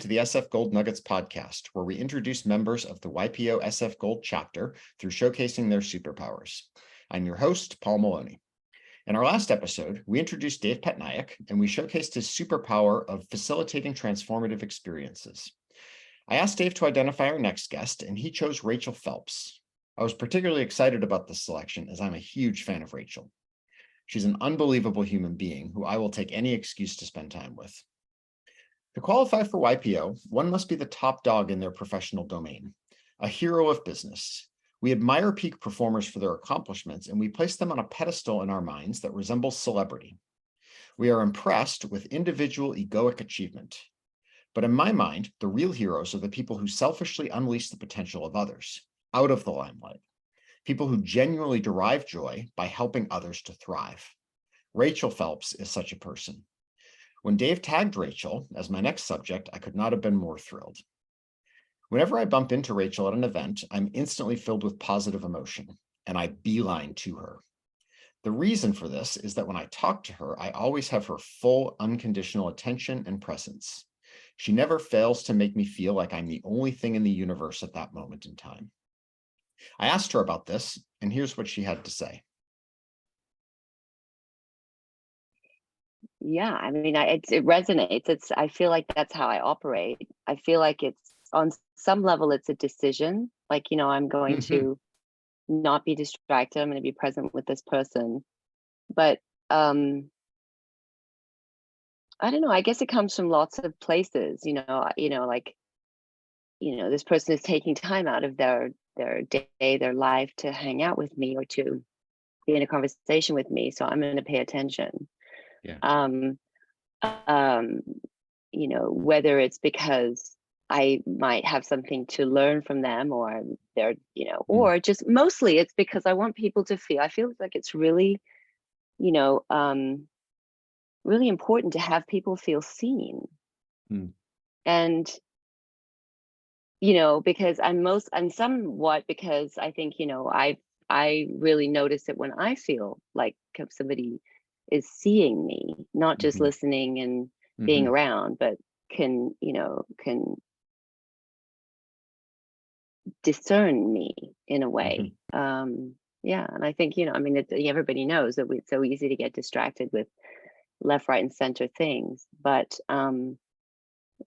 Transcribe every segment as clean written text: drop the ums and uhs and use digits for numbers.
to the SF Gold Nuggets podcast, where we introduce members of the YPO SF Gold chapter through showcasing their superpowers. I'm your host, Paul Maloney. In our last episode, we introduced Dave Petnaik, and we showcased his superpower of facilitating transformative experiences. I asked Dave to identify our next guest, and he chose Rachel Phelps. I was particularly excited about this selection as I'm a huge fan of Rachel. She's an unbelievable human being who I will take any excuse to spend time with. To qualify for YPO, one must be the top dog in their professional domain, a hero of business. We admire peak performers for their accomplishments, and we place them on a pedestal in our minds that resembles celebrity. We are impressed with individual egoic achievement. But in my mind, the real heroes are the people who selfishly unleash the potential of others, out of the limelight. People who genuinely derive joy by helping others to thrive. Rachel Phelps is such a person. When Dave tagged Rachel as my next subject, I could not have been more thrilled. Whenever I bump into Rachel at an event, I'm instantly filled with positive emotion, and I beeline to her. The reason for this is that when I talk to her, I always have her full, unconditional attention and presence. She never fails to make me feel like I'm the only thing in the universe at that moment in time. I asked her about this, and here's what she had to say. Yeah, I mean, it resonates. I feel like that's how I operate. I feel like it's on some level, it's a decision. Like, I'm going to not be distracted. I'm going to be present with this person. But I don't know. I guess it comes from lots of places. This person is taking time out of their day, their life to hang out with me or to be in a conversation with me. So I'm going to pay attention. Yeah. Whether it's because I might have something to learn from them, or they're, or just mostly it's because I want people to feel. I feel like it's really, really important to have people feel seen. And because I'm somewhat, because I think, I really notice it when I feel like somebody is seeing me, not just listening and being around, but can discern me in a way. Yeah. And I think, everybody knows that it's so easy to get distracted with left, right, and center things. But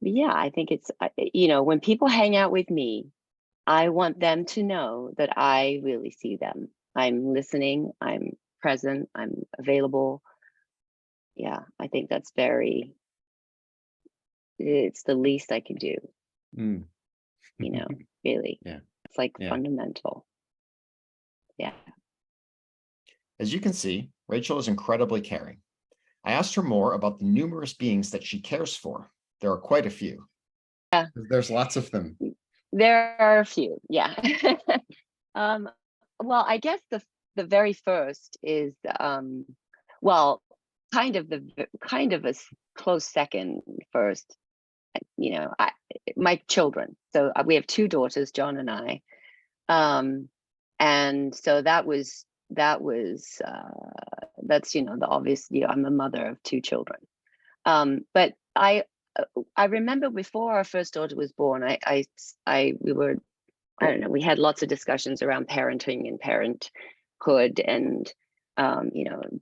yeah, I think it's, when people hang out with me, I want them to know that I really see them. I'm listening, I'm present, I'm available. Yeah, I think that's it's the least I can do. Really. Yeah. It's like fundamental. Yeah. As you can see, Rachel is incredibly caring. I asked her more about the numerous beings that she cares for. There are quite a few. Yeah. There's lots of them. There are a few, yeah. Well, I guess the very first is kind of a close second first. My children. So we have two daughters, John and I, and so that's the obvious. I'm a mother of two children, but I remember before our first daughter was born, we had lots of discussions around parenting and parenthood and,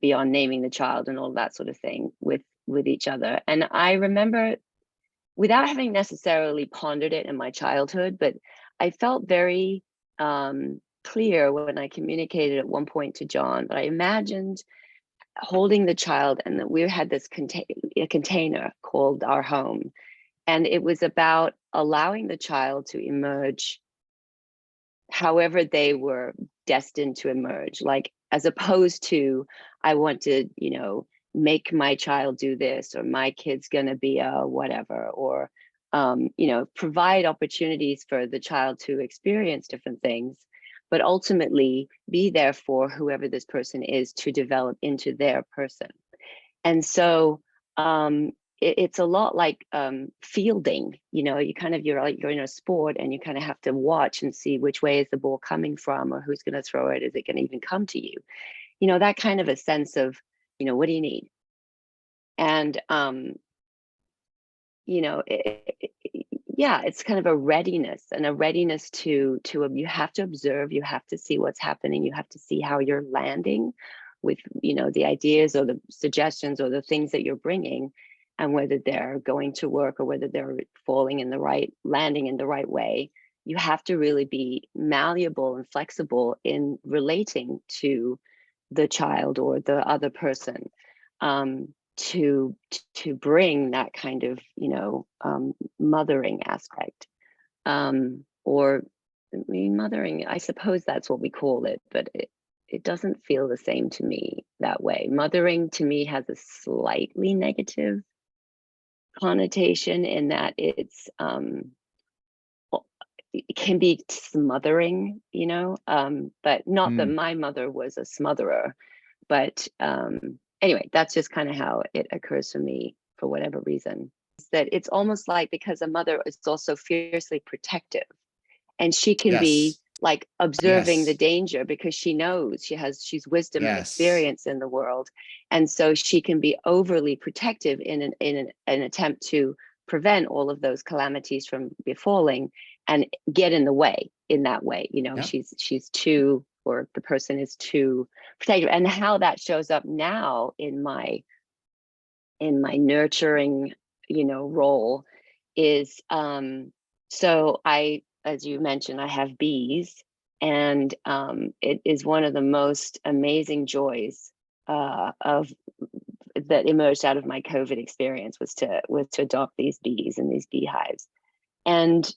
beyond naming the child and all that sort of thing with each other. And I remember, without having necessarily pondered it in my childhood, but I felt very clear when I communicated at one point to John, but I imagined holding the child, and that we had this container called our home. And it was about allowing the child to emerge however they were destined to emerge, like, as opposed to, I want to, make my child do this, or my kid's going to be a whatever, or, provide opportunities for the child to experience different things, but ultimately be there for whoever this person is to develop into their person. And so it's a lot like fielding. You're in a sport, and you kind of have to watch and see which way is the ball coming from, or who's going to throw it. Is it going to even come to you? That kind of a sense of, what do you need? And yeah, it's kind of a readiness, and a readiness to you have to observe, you have to see what's happening, you have to see how you're landing with, you know, the ideas or the suggestions or the things that you're bringing, and whether they're going to work or whether they're falling in the right, landing in the right way. You have to really be malleable and flexible in relating to the child or the other person, to bring that kind of, you know, mothering aspect, or I mean, mothering, I suppose that's what we call it, but it doesn't feel the same to me that way. Mothering to me has a slightly negative connotation in that it's it can be smothering, you know, but not that Mm, my mother was a smotherer, but anyway, that's just kind of how it occurs for me for whatever reason. That it's almost like, because a mother is also fiercely protective, and she can be yes. like observing the Yes. danger because she knows she's wisdom and Yes. experience in the world, and so she can be overly protective in an attempt to prevent all of those calamities from befalling, and get in the way in that way, you know. Yeah. She's too, or the person is too protective, and how that shows up now in my nurturing, you know, role is, so I, as you mentioned, I have bees, and it is one of the most amazing joys of that emerged out of my COVID experience, was to adopt these bees and these beehives. And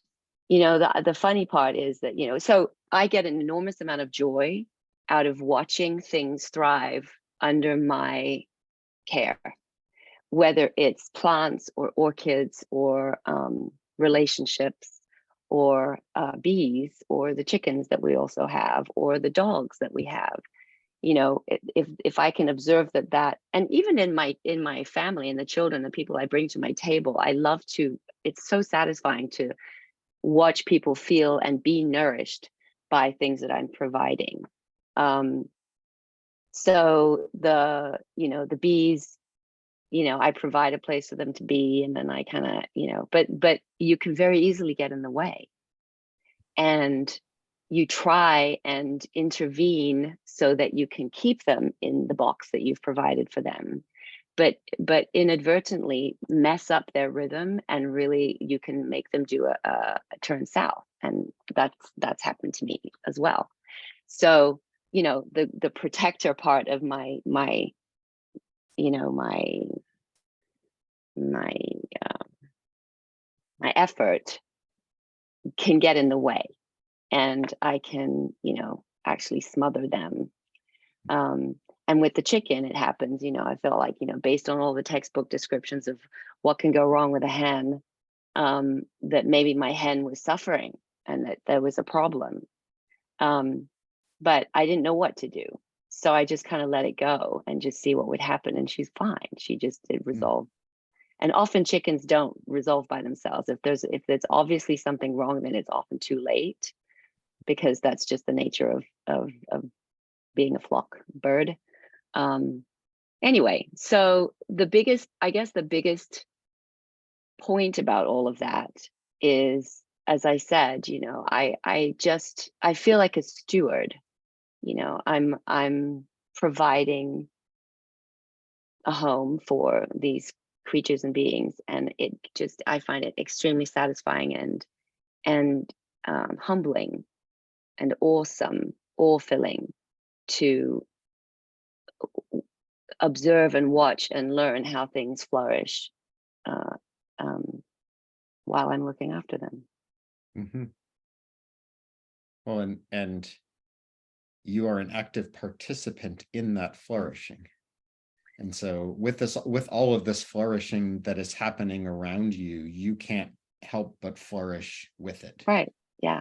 you know, the funny part is that, you know, so I get an enormous amount of joy out of watching things thrive under my care, whether it's plants or orchids or relationships, or bees, or the chickens that we also have, or the dogs that we have. You know, if I can observe that, and even in my family and the children, the people I bring to my table, I love to. It's so satisfying to watch people feel and be nourished by things that I'm providing. Um, so the, you know, the bees, you know, I provide a place for them to be, and then I kind of, you know, but you can very easily get in the way, and you try and intervene so that you can keep them in the box that you've provided for them, but inadvertently mess up their rhythm, and really you can make them do a turn south, and that's happened to me as well. So, you know, the protector part of my you know my uh, my effort can get in the way, and I can, you know, actually smother them. Um, and with the chicken, it happens, you know, I feel like, you know, based on all the textbook descriptions of what can go wrong with a hen, that maybe my hen was suffering and that there was a problem. Um, but I didn't know what to do. So I just kind of let it go and just see what would happen. And she's fine. She just did Mm, resolve. And often chickens don't resolve by themselves. If there's obviously something wrong, then it's often too late, because that's just the nature of being a flock bird. Um, anyway, so the biggest point about all of that is, as I said, you know, I feel like a steward. You know, I'm providing a home for these creatures and beings, and I find it extremely satisfying and humbling and awesome, awe-filling to observe and watch and learn how things flourish, uh, um, while I'm looking after them. mhm. Well, and you are an active participant in that flourishing. And so with all of this flourishing that is happening around you, you can't help but flourish with it. Right. Yeah.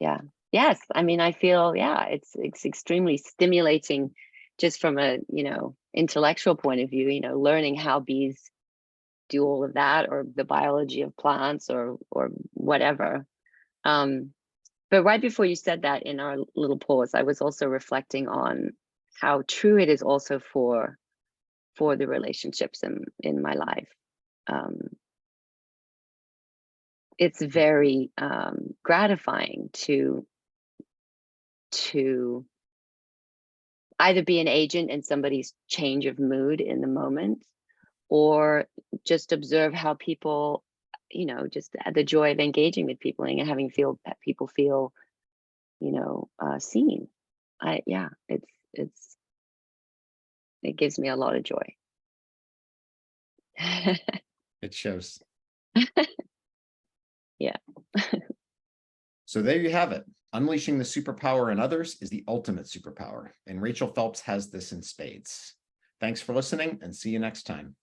Yeah. Yes. I mean, I feel, yeah, it's extremely stimulating, just from a, you know, intellectual point of view, you know, learning how bees do all of that, or the biology of plants, or whatever. Um, but right before you said that, in our little pause, I was also reflecting on how true it is also for the relationships in my life. Um, it's very gratifying to either be an agent in somebody's change of mood in the moment, or just observe how people, just the joy of engaging with people and having people feel, seen. Yeah, it gives me a lot of joy. It shows. Yeah. So there you have it. Unleashing the superpower in others is the ultimate superpower, and Rachel Phelps has this in spades. Thanks for listening, and see you next time.